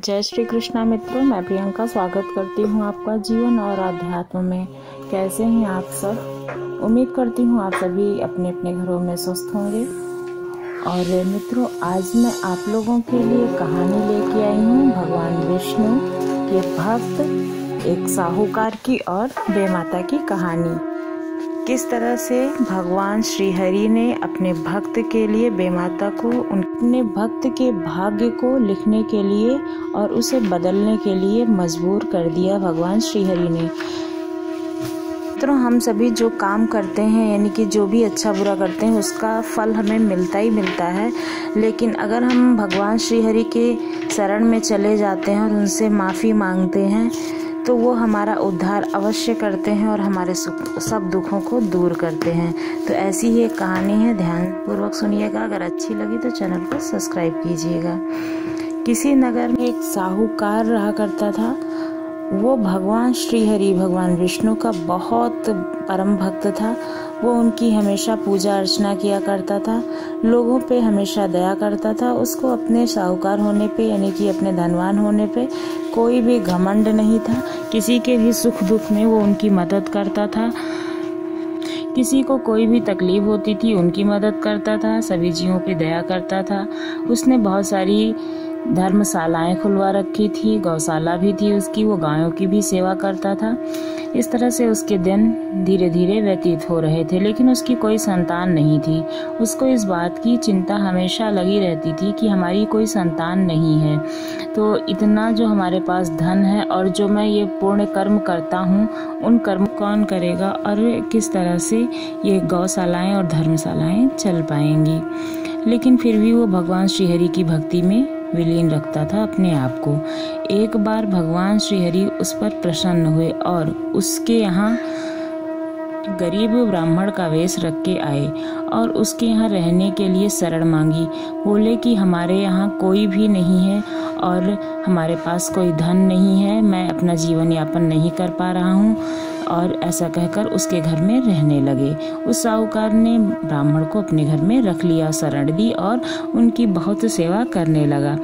जय श्री कृष्णा मित्रों, मैं प्रियंका स्वागत करती हूँ आपका जीवन और आध्यात्म में। कैसे हैं आप सब? उम्मीद करती हूँ आप सभी अपने अपने घरों में स्वस्थ होंगे। और मित्रों, आज मैं आप लोगों के लिए कहानी लेके आई हूँ भगवान विष्णु के भक्त एक साहूकार की और बेमाता की कहानी। किस तरह से भगवान श्री हरि ने अपने भक्त के लिए बेमाता को अपने भक्त के भाग्य को लिखने के लिए और उसे बदलने के लिए मजबूर कर दिया भगवान श्री हरि ने। मित्रों, हम सभी जो काम करते हैं, यानी कि जो भी अच्छा बुरा करते हैं, उसका फल हमें मिलता ही मिलता है। लेकिन अगर हम भगवान श्री हरि के शरण में चले जाते हैं और उनसे माफ़ी मांगते हैं तो वो हमारा उद्धार अवश्य करते हैं और हमारे सब दुखों को दूर करते हैं। तो ऐसी ही एक कहानी है, ध्यानपूर्वक सुनिएगा। अगर अच्छी लगी तो चैनल को सब्सक्राइब कीजिएगा। किसी नगर में एक साहूकार रहा करता था। वो भगवान श्री हरि, भगवान विष्णु का बहुत परम भक्त था। वो उनकी हमेशा पूजा अर्चना किया करता था, लोगों पे हमेशा दया करता था। उसको अपने साहूकार होने पे, यानी कि अपने धनवान होने पे कोई भी घमंड नहीं था। किसी के भी सुख दुख में वो उनकी मदद करता था। किसी को कोई भी तकलीफ होती थी उनकी मदद करता था, सभी जीवों पे दया करता था। उसने बहुत सारी धर्मशालाएं खुलवा रखी थी, गौशाला भी थी उसकी, वो गायों की भी सेवा करता था। इस तरह से उसके दिन धीरे धीरे व्यतीत हो रहे थे, लेकिन उसकी कोई संतान नहीं थी। उसको इस बात की चिंता हमेशा लगी रहती थी कि हमारी कोई संतान नहीं है, तो इतना जो हमारे पास धन है और जो मैं ये पुण्य कर्म करता हूँ, उन कर्म कौन करेगा और किस तरह से ये गौशालाएं और धर्मशालाएं चल पाएंगी। लेकिन फिर भी वो भगवान श्री हरि की भक्ति में विलीन रखता था अपने आप को। एक बार भगवान श्री हरि उस पर प्रसन्न हुए और उसके यहाँ गरीब ब्राह्मण का वेश रख के आए और उसके यहाँ रहने के लिए शरण मांगी। बोले कि हमारे यहाँ कोई भी नहीं है और हमारे पास कोई धन नहीं है, मैं अपना जीवन यापन नहीं कर पा रहा हूँ। और ऐसा कहकर उसके घर में रहने लगे। उस साहूकार ने ब्राह्मण को अपने घर में रख लिया, शरण दी और उनकी बहुत सेवा करने लगा।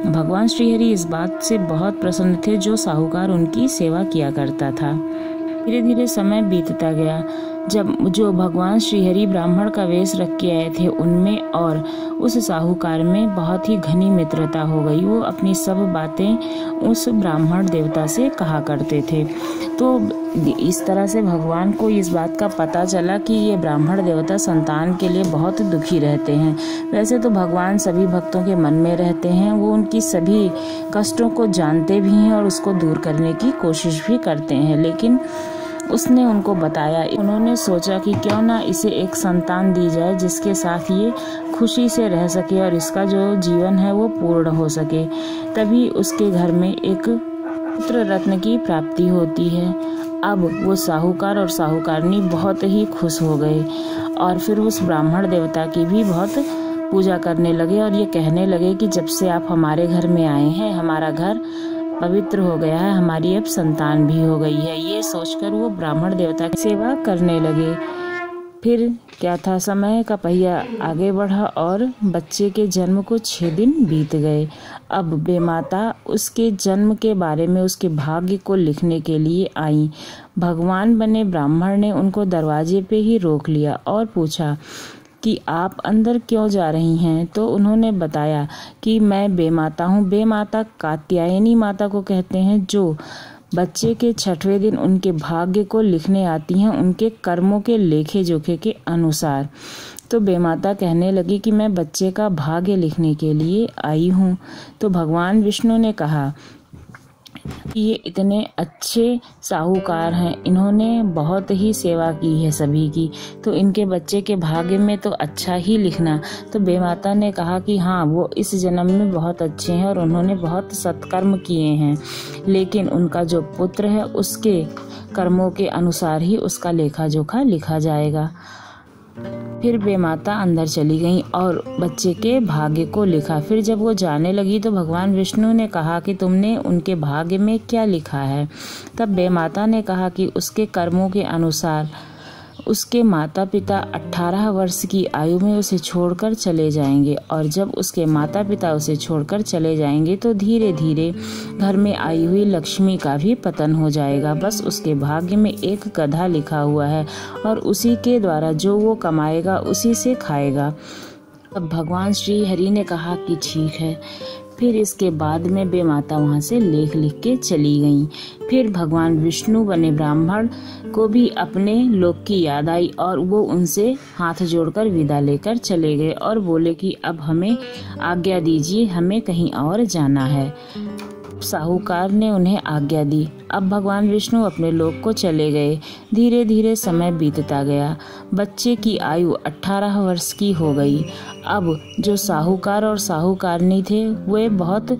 भगवान श्री हरि इस बात से बहुत प्रसन्न थे जो साहूकार उनकी सेवा किया करता था। धीरे धीरे समय बीतता गया। जब जो भगवान श्री हरि ब्राह्मण का वेश रख के आए थे, उनमें और उस साहूकार में बहुत ही घनी मित्रता हो गई। वो अपनी सब बातें उस ब्राह्मण देवता से कहा करते थे। तो इस तरह से भगवान को इस बात का पता चला कि ये ब्राह्मण देवता संतान के लिए बहुत दुखी रहते हैं। वैसे तो भगवान सभी भक्तों के मन में रहते हैं, वो उनकी सभी कष्टों को जानते भी हैं और उसको दूर करने की कोशिश भी करते हैं। लेकिन उसने उनको बताया, उन्होंने सोचा कि क्यों ना इसे एक संतान दी जाए जिसके साथ ये खुशी से रह सके और इसका जो जीवन है वो पूर्ण हो सके। तभी उसके घर में एक पुत्र रत्न की प्राप्ति होती है। अब वो साहूकार और साहूकारनी बहुत ही खुश हो गए और फिर उस ब्राह्मण देवता की भी बहुत पूजा करने लगे और ये कहने लगे कि जब से आप हमारे घर में आए हैं, हमारा घर पवित्र हो गया है, हमारी अब संतान भी हो गई है। ये सोचकर वो ब्राह्मण देवता की सेवा करने लगे। फिर क्या था, समय का पहिया आगे बढ़ा और बच्चे के जन्म को 6 दिन बीत गए। अब बेमाता उसके जन्म के बारे में, उसके भाग्य को लिखने के लिए आई। भगवान बने ब्राह्मण ने उनको दरवाजे पे ही रोक लिया और पूछा कि आप अंदर क्यों जा रही हैं? तो उन्होंने बताया कि मैं बेमाता हूँ। बेमाता कात्यायनी माता को कहते हैं, जो बच्चे के 6वें दिन उनके भाग्य को लिखने आती हैं, उनके कर्मों के लेखे जोखे के अनुसार। तो बेमाता कहने लगी कि मैं बच्चे का भाग्य लिखने के लिए आई हूँ। तो भगवान विष्णु ने कहा कि ये इतने अच्छे साहूकार हैं, इन्होंने बहुत ही सेवा की है सभी की, तो इनके बच्चे के भाग्य में तो अच्छा ही लिखना। तो बेमाता ने कहा कि हाँ, वो इस जन्म में बहुत अच्छे हैं और उन्होंने बहुत सत्कर्म किए हैं, लेकिन उनका जो पुत्र है उसके कर्मों के अनुसार ही उसका लेखा जोखा लिखा जाएगा। फिर बेमाता अंदर चली गई और बच्चे के भाग्य को लिखा। फिर जब वो जाने लगी तो भगवान विष्णु ने कहा कि तुमने उनके भाग्य में क्या लिखा है? तब बेमाता ने कहा कि उसके कर्मों के अनुसार उसके माता पिता 18 वर्ष की आयु में उसे छोड़कर चले जाएंगे, और जब उसके माता पिता उसे छोड़कर चले जाएंगे तो धीरे धीरे घर में आई हुई लक्ष्मी का भी पतन हो जाएगा। बस उसके भाग्य में एक गधा लिखा हुआ है और उसी के द्वारा जो वो कमाएगा उसी से खाएगा। अब भगवान श्री हरि ने कहा कि ठीक है। फिर इसके बाद में वे माता वहाँ से लेख लिख के चली गईं। फिर भगवान विष्णु बने ब्राह्मण को भी अपने लोक की याद आई और वो उनसे हाथ जोड़कर विदा लेकर चले गए और बोले कि अब हमें आज्ञा दीजिए, हमें कहीं और जाना है। साहूकार ने उन्हें आज्ञा दी। अब भगवान विष्णु अपने लोक को चले गए। धीरे धीरे समय बीतता गया। बच्चे की आयु 18 वर्ष की हो गई। अब जो साहूकार और साहूकारनी थे वे बहुत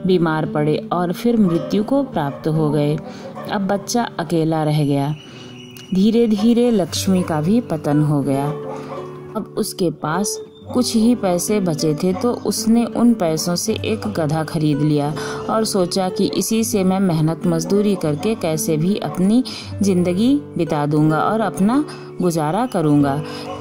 बीमार पड़े और फिर मृत्यु को प्राप्त हो गए। अब बच्चा अकेला रह गया। धीरे धीरे लक्ष्मी का भी पतन हो गया। अब उसके पास कुछ ही पैसे बचे थे तो उसने उन पैसों से एक गधा खरीद लिया और सोचा कि इसी से मैं मेहनत मजदूरी करके कैसे भी अपनी जिंदगी बिता दूंगा और अपना गुजारा करूंगा।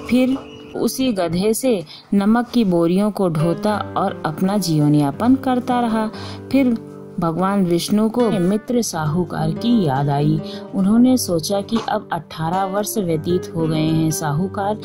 फिर उसी गधे से नमक की बोरियों को ढोता और अपना जीवन यापन करता रहा। फिर भगवान विष्णु को मित्र साहूकार की याद आई। उन्होंने सोचा कि अब 18 वर्ष व्यतीत हो गए हैं, साहूकार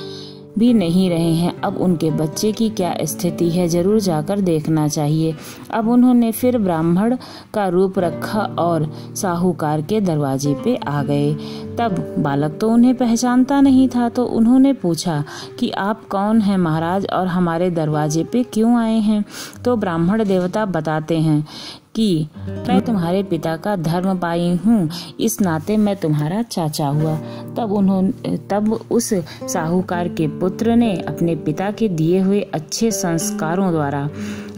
भी नहीं रहे हैं, अब उनके बच्चे की क्या स्थिति है, जरूर जाकर देखना चाहिए। अब उन्होंने फिर ब्राह्मण का रूप रखा और साहूकार के दरवाजे पे आ गए। तब बालक तो उन्हें पहचानता नहीं था, तो उन्होंने पूछा कि आप कौन हैं महाराज और हमारे दरवाजे पे क्यों आए हैं। तो ब्राह्मण देवता बताते हैं कि मैं पिता का धर्म पाई हूँ, इस नाते मैं तुम्हारा चाचा हुआ। तब उस साहूकार के पुत्र ने अपने पिता के दिए हुए अच्छे संस्कारों द्वारा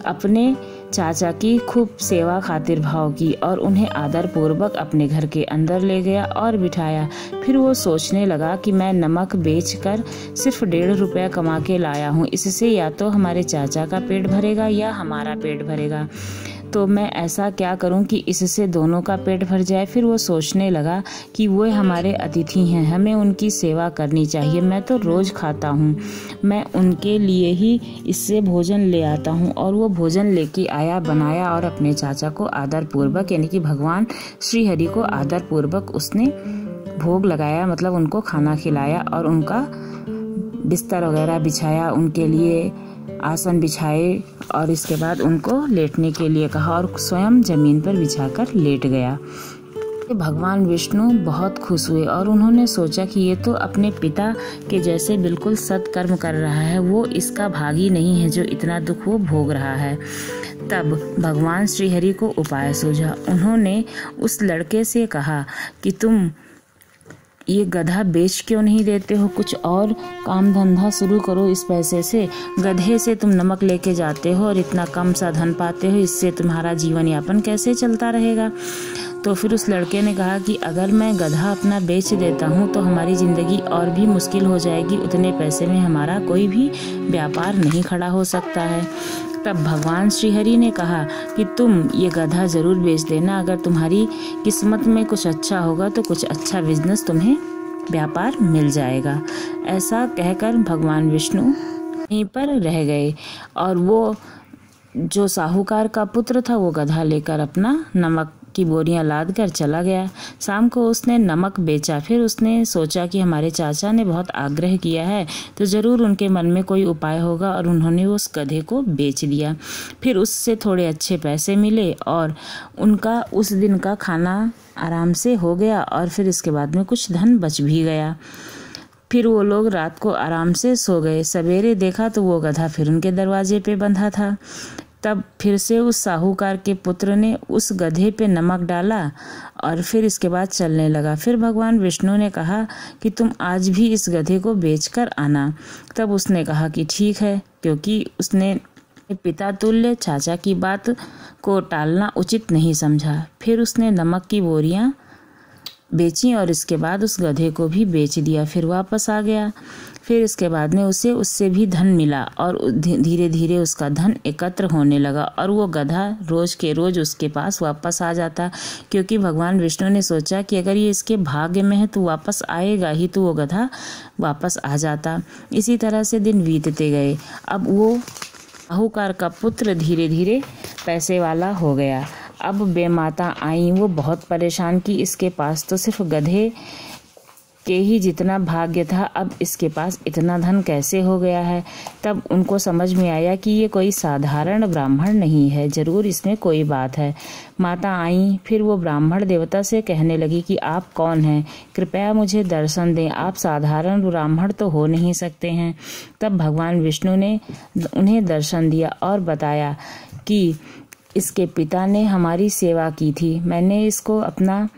अपने चाचा की खूब सेवा खातिर भाव की और उन्हें आदर पूर्वक अपने घर के अंदर ले गया और बिठाया। फिर वो सोचने लगा कि मैं नमक बेचकर सिर्फ 1.5 रुपया कमा के लाया हूँ, इससे या तो हमारे चाचा का पेट भरेगा या हमारा पेट भरेगा, तो मैं ऐसा क्या करूं कि इससे दोनों का पेट भर जाए। फिर वो सोचने लगा कि वो हमारे अतिथि हैं, हमें उनकी सेवा करनी चाहिए। मैं तो रोज खाता हूँ, मैं उनके लिए ही इससे भोजन ले आता हूँ। और वो भोजन लेके आया, बनाया और अपने चाचा को आदर पूर्वक यानी कि भगवान श्री हरि को आदर पूर्वक उसने भोग लगाया, मतलब उनको खाना खिलाया और उनका बिस्तर वगैरह बिछाया, उनके लिए आसन बिछाए और इसके बाद उनको लेटने के लिए कहा और स्वयं जमीन पर बिछाकर लेट गया। भगवान विष्णु बहुत खुश हुए और उन्होंने सोचा कि ये तो अपने पिता के जैसे बिल्कुल सत्कर्म कर रहा है, वो इसका भागी नहीं है जो इतना दुख वो भोग रहा है। तब भगवान श्री हरि को उपाय सूझा। उन्होंने उस लड़के से कहा कि तुम ये गधा बेच क्यों नहीं देते हो, कुछ और काम धंधा शुरू करो इस पैसे से। गधे से तुम नमक लेके जाते हो और इतना कम सा धन पाते हो, इससे तुम्हारा जीवन यापन कैसे चलता रहेगा। तो फिर उस लड़के ने कहा कि अगर मैं गधा अपना बेच देता हूँ तो हमारी ज़िंदगी और भी मुश्किल हो जाएगी, उतने पैसे में हमारा कोई भी व्यापार नहीं खड़ा हो सकता है। तब भगवान श्री हरि ने कहा कि तुम ये गधा ज़रूर बेच देना, अगर तुम्हारी किस्मत में कुछ अच्छा होगा तो कुछ अच्छा बिजनेस तुम्हें व्यापार मिल जाएगा। ऐसा कहकर भगवान विष्णु वहीं पर रह गए और वो जो साहूकार का पुत्र था वो गधा लेकर अपना नमक की बोरियां लाद कर चला गया। शाम को उसने नमक बेचा। फिर उसने सोचा कि हमारे चाचा ने बहुत आग्रह किया है तो ज़रूर उनके मन में कोई उपाय होगा और उन्होंने उस गधे को बेच दिया। फिर उससे थोड़े अच्छे पैसे मिले और उनका उस दिन का खाना आराम से हो गया और फिर इसके बाद में कुछ धन बच भी गया। फिर वो लोग रात को आराम से सो गए। सवेरे देखा तो वो गधा फिर उनके दरवाजे पे बंधा था। तब फिर से उस साहूकार के पुत्र ने उस गधे पे नमक डाला और फिर इसके बाद चलने लगा। फिर भगवान विष्णु ने कहा कि तुम आज भी इस गधे को बेचकर आना। तब उसने कहा कि ठीक है, क्योंकि उसने पिता तुल्य चाचा की बात को टालना उचित नहीं समझा। फिर उसने नमक की बोरियां बेची और इसके बाद उस गधे को भी बेच दिया। फिर वापस आ गया। फिर इसके बाद में उसे उससे भी धन मिला और धीरे धीरे उसका धन एकत्र होने लगा और वो गधा रोज के रोज उसके पास वापस आ जाता, क्योंकि भगवान विष्णु ने सोचा कि अगर ये इसके भाग्य में है तो वापस आएगा ही, तो वो गधा वापस आ जाता। इसी तरह से दिन बीतते गए। अब वो साहूकार का पुत्र धीरे धीरे पैसे वाला हो गया। अब बेमाता आई, वो बहुत परेशान कि इसके पास तो सिर्फ गधे के ही जितना भाग्य था, अब इसके पास इतना धन कैसे हो गया है। तब उनको समझ में आया कि ये कोई साधारण ब्राह्मण नहीं है, जरूर इसमें कोई बात है। माता आई, फिर वो ब्राह्मण देवता से कहने लगी कि आप कौन हैं, कृपया मुझे दर्शन दें, आप साधारण ब्राह्मण तो हो नहीं सकते हैं। तब भगवान विष्णु ने उन्हें दर्शन दिया और बताया कि इसके पिता ने हमारी सेवा की थी, मैंने इसको अपना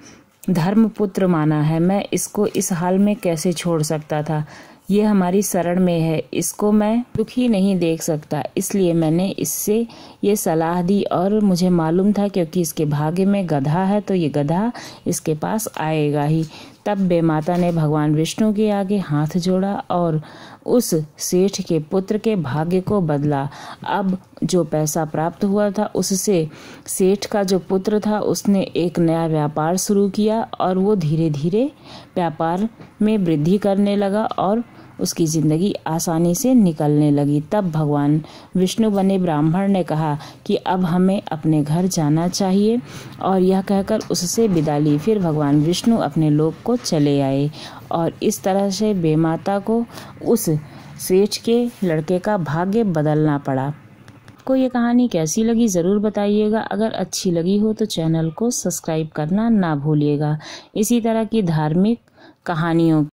धर्मपुत्र माना है, मैं इसको इस हाल में कैसे छोड़ सकता था। ये हमारी शरण में है, इसको मैं दुखी नहीं देख सकता, इसलिए मैंने इससे ये सलाह दी और मुझे मालूम था क्योंकि इसके भाग्य में गधा है तो ये गधा इसके पास आएगा ही। तब बेमाता ने भगवान विष्णु के आगे हाथ जोड़ा और उस सेठ के पुत्र के भाग्य को बदला। अब जो पैसा प्राप्त हुआ था उससे सेठ का जो पुत्र था उसने एक नया व्यापार शुरू किया और वो धीरे धीरे व्यापार में वृद्धि करने लगा और उसकी जिंदगी आसानी से निकलने लगी। तब भगवान विष्णु बने ब्राह्मण ने कहा कि अब हमें अपने घर जाना चाहिए और यह कहकर उससे विदा ली। फिर भगवान विष्णु अपने लोक को चले आए और इस तरह से बेमाता को उस सेठ के लड़के का भाग्य बदलना पड़ा। आपको ये कहानी कैसी लगी ज़रूर बताइएगा। अगर अच्छी लगी हो तो चैनल को सब्सक्राइब करना ना भूलिएगा। इसी तरह की धार्मिक कहानियों